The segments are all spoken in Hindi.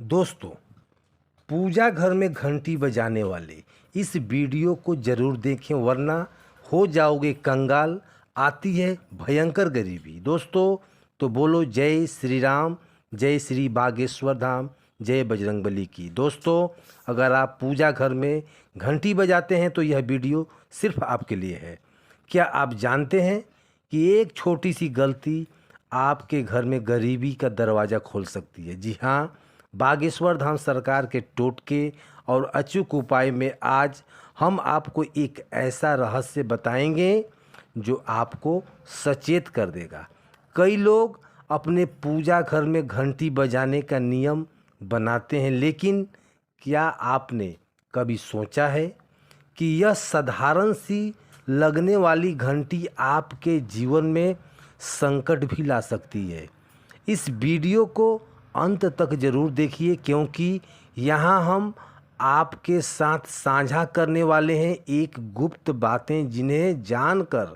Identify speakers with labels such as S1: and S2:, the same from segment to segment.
S1: दोस्तों, पूजा घर में घंटी बजाने वाले इस वीडियो को ज़रूर देखें वरना हो जाओगे कंगाल। आती है भयंकर गरीबी। दोस्तों, तो बोलो जय श्री राम, जय श्री बागेश्वर धाम, जय बजरंगबली की। दोस्तों, अगर आप पूजा घर में घंटी बजाते हैं तो यह वीडियो सिर्फ आपके लिए है। क्या आप जानते हैं कि एक छोटी सी गलती आपके घर में गरीबी का दरवाज़ा खोल सकती है? जी हाँ, बागेश्वर धाम सरकार के टोटके और अचूक उपाय में आज हम आपको एक ऐसा रहस्य बताएंगे जो आपको सचेत कर देगा। कई लोग अपने पूजा घर में घंटी बजाने का नियम बनाते हैं, लेकिन क्या आपने कभी सोचा है कि यह साधारण सी लगने वाली घंटी आपके जीवन में संकट भी ला सकती है? इस वीडियो को अंत तक ज़रूर देखिए, क्योंकि यहाँ हम आपके साथ साझा करने वाले हैं एक गुप्त बातें जिन्हें जानकर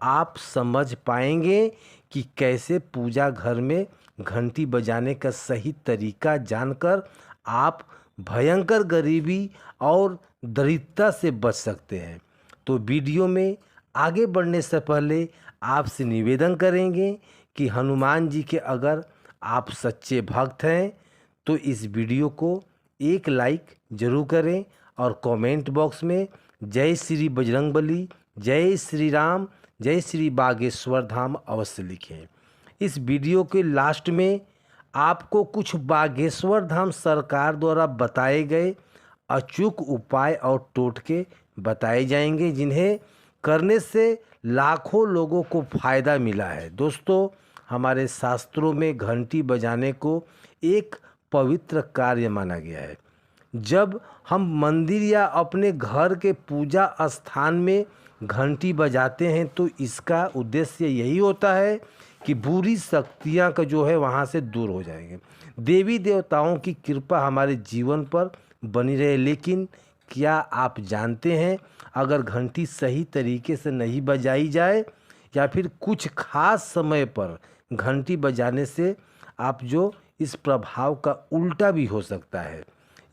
S1: आप समझ पाएंगे कि कैसे पूजा घर में घंटी बजाने का सही तरीका जानकर आप भयंकर गरीबी और दरिद्रता से बच सकते हैं। तो वीडियो में आगे बढ़ने से पहले आपसे निवेदन करेंगे कि हनुमान जी के अगर आप सच्चे भक्त हैं तो इस वीडियो को एक लाइक ज़रूर करें और कमेंट बॉक्स में जय श्री बजरंगबली, जय श्री राम, जय श्री बागेश्वर धाम अवश्य लिखें। इस वीडियो के लास्ट में आपको कुछ बागेश्वर धाम सरकार द्वारा बताए गए अचूक उपाय और टोटके बताए जाएंगे जिन्हें करने से लाखों लोगों को फ़ायदा मिला है। दोस्तों, हमारे शास्त्रों में घंटी बजाने को एक पवित्र कार्य माना गया है। जब हम मंदिर या अपने घर के पूजा स्थान में घंटी बजाते हैं तो इसका उद्देश्य यही होता है कि बुरी शक्तियां का जो है वहाँ से दूर हो जाएंगे, देवी देवताओं की कृपा हमारे जीवन पर बनी रहे। लेकिन क्या आप जानते हैं, अगर घंटी सही तरीके से नहीं बजाई जाए या फिर कुछ खास समय पर घंटी बजाने से आप जो इस प्रभाव का उल्टा भी हो सकता है।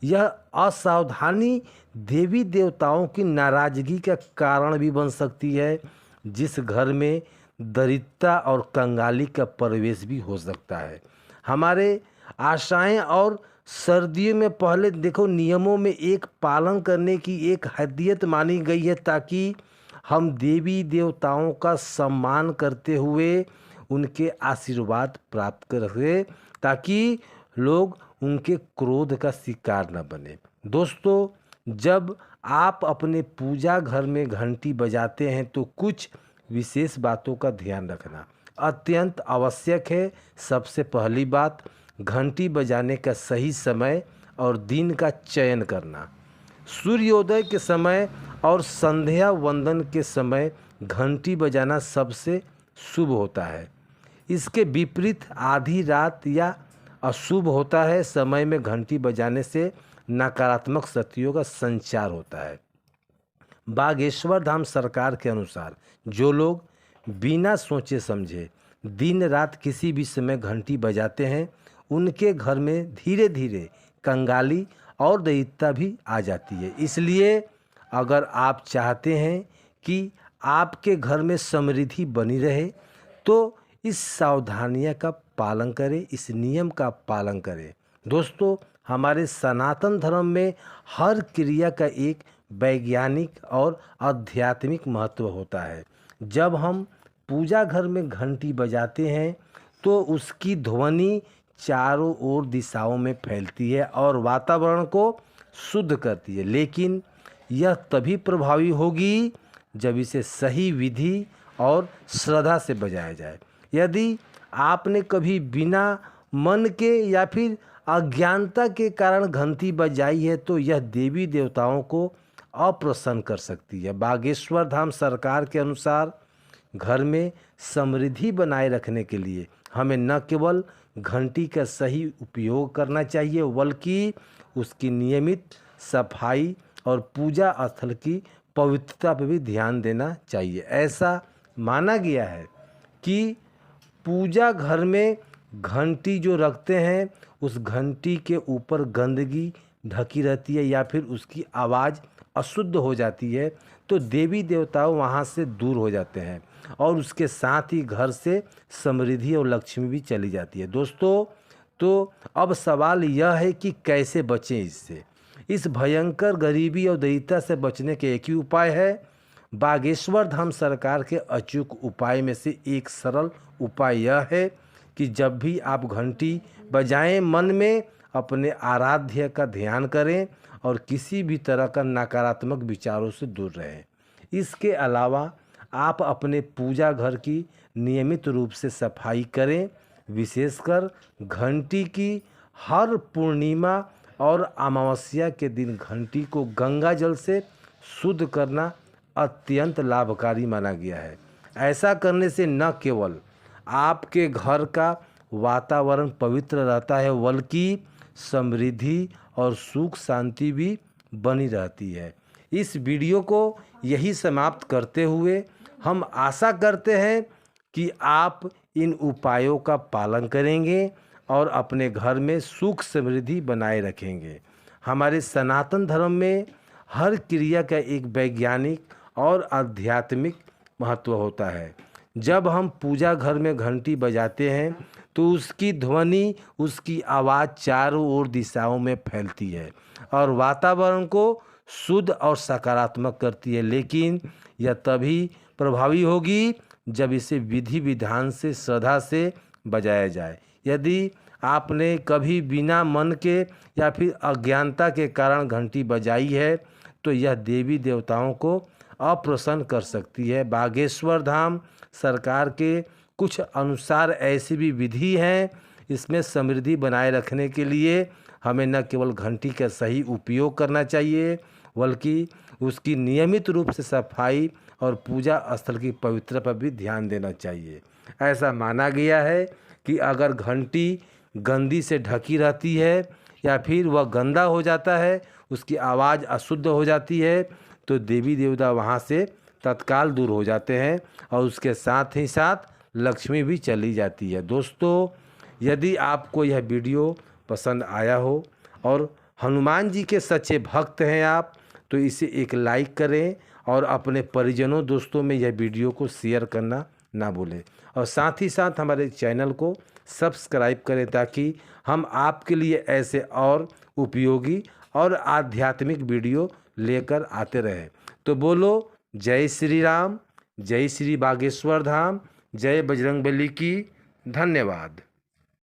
S1: यह असावधानी देवी देवताओं की नाराज़गी का कारण भी बन सकती है, जिस घर में दरिद्रता और कंगाली का प्रवेश भी हो सकता है। हमारे आशाएं और सर्दियों में पहले देखो नियमों में एक पालन करने की एक हैसियत मानी गई है, ताकि हम देवी देवताओं का सम्मान करते हुए उनके आशीर्वाद प्राप्त कर सके, ताकि लोग उनके क्रोध का शिकार न बने। दोस्तों, जब आप अपने पूजा घर में घंटी बजाते हैं तो कुछ विशेष बातों का ध्यान रखना अत्यंत आवश्यक है। सबसे पहली बात, घंटी बजाने का सही समय और दिन का चयन करना। सूर्योदय के समय और संध्या वंदन के समय घंटी बजाना सबसे शुभ होता है। इसके विपरीत आधी रात या अशुभ होता है समय में घंटी बजाने से नकारात्मक शक्तियों का संचार होता है। बागेश्वर धाम सरकार के अनुसार जो लोग बिना सोचे समझे दिन रात किसी भी समय घंटी बजाते हैं उनके घर में धीरे धीरे कंगाली और दरिद्रता भी आ जाती है। इसलिए अगर आप चाहते हैं कि आपके घर में समृद्धि बनी रहे तो इस सावधानियां का पालन करें, इस नियम का पालन करें। दोस्तों, हमारे सनातन धर्म में हर क्रिया का एक वैज्ञानिक और आध्यात्मिक महत्व होता है। जब हम पूजा घर में घंटी बजाते हैं तो उसकी ध्वनि चारों ओर दिशाओं में फैलती है और वातावरण को शुद्ध करती है। लेकिन यह तभी प्रभावी होगी जब इसे सही विधि और श्रद्धा से बजाया जाए। यदि आपने कभी बिना मन के या फिर अज्ञानता के कारण घंटी बजाई है तो यह देवी देवताओं को अप्रसन्न कर सकती है। बागेश्वर धाम सरकार के अनुसार घर में समृद्धि बनाए रखने के लिए हमें न केवल घंटी का सही उपयोग करना चाहिए बल्कि उसकी नियमित सफाई और पूजा स्थल की पवित्रता पर भी ध्यान देना चाहिए। ऐसा माना गया है कि पूजा घर में घंटी जो रखते हैं उस घंटी के ऊपर गंदगी ढकी रहती है या फिर उसकी आवाज़ अशुद्ध हो जाती है तो देवी देवताओं वहाँ से दूर हो जाते हैं और उसके साथ ही घर से समृद्धि और लक्ष्मी भी चली जाती है। दोस्तों, तो अब सवाल यह है कि कैसे बचें इससे। इस भयंकर गरीबी और दरिद्रता से बचने के एक ही उपाय है। बागेश्वर धाम सरकार के अचूक उपाय में से एक सरल उपाय यह है कि जब भी आप घंटी बजाएं, मन में अपने आराध्य का ध्यान करें और किसी भी तरह का नकारात्मक विचारों से दूर रहें। इसके अलावा आप अपने पूजा घर की नियमित रूप से सफाई करें। विशेषकर घंटी की हर पूर्णिमा और अमावस्या के दिन घंटी को गंगा जल से शुद्ध करना अत्यंत लाभकारी माना गया है। ऐसा करने से न केवल आपके घर का वातावरण पवित्र रहता है बल्कि समृद्धि और सुख शांति भी बनी रहती है। इस वीडियो को यही समाप्त करते हुए हम आशा करते हैं कि आप इन उपायों का पालन करेंगे और अपने घर में सुख समृद्धि बनाए रखेंगे। हमारे सनातन धर्म में हर क्रिया का एक वैज्ञानिक और आध्यात्मिक महत्व होता है। जब हम पूजा घर में घंटी बजाते हैं तो उसकी ध्वनि, उसकी आवाज़ चारों ओर दिशाओं में फैलती है और वातावरण को शुद्ध और सकारात्मक करती है। लेकिन यह तभी प्रभावी होगी जब इसे विधि विधान से, श्रद्धा से बजाया जाए। यदि आपने कभी बिना मन के या फिर अज्ञानता के कारण घंटी बजाई है तो यह देवी देवताओं को अप्रसन्न कर सकती है। बागेश्वर धाम सरकार के कुछ अनुसार ऐसी भी विधि हैं। इसमें समृद्धि बनाए रखने के लिए हमें न केवल घंटी का सही उपयोग करना चाहिए बल्कि उसकी नियमित रूप से सफाई और पूजा स्थल की पवित्रता पर भी ध्यान देना चाहिए। ऐसा माना गया है कि अगर घंटी गंदी से ढकी रहती है या फिर वह गंदा हो जाता है, उसकी आवाज़ अशुद्ध हो जाती है तो देवी देवता वहाँ से तत्काल दूर हो जाते हैं और उसके साथ ही साथ लक्ष्मी भी चली जाती है। दोस्तों, यदि आपको यह वीडियो पसंद आया हो और हनुमान जी के सच्चे भक्त हैं आप तो इसे एक लाइक करें और अपने परिजनों दोस्तों में यह वीडियो को शेयर करना ना भूलें और साथ ही साथ हमारे चैनल को सब्सक्राइब करें ताकि हम आपके लिए ऐसे और उपयोगी और आध्यात्मिक वीडियो लेकर आते रहें। तो बोलो जय श्री राम, जय श्री बागेश्वर धाम, जय बजरंगबली की। धन्यवाद।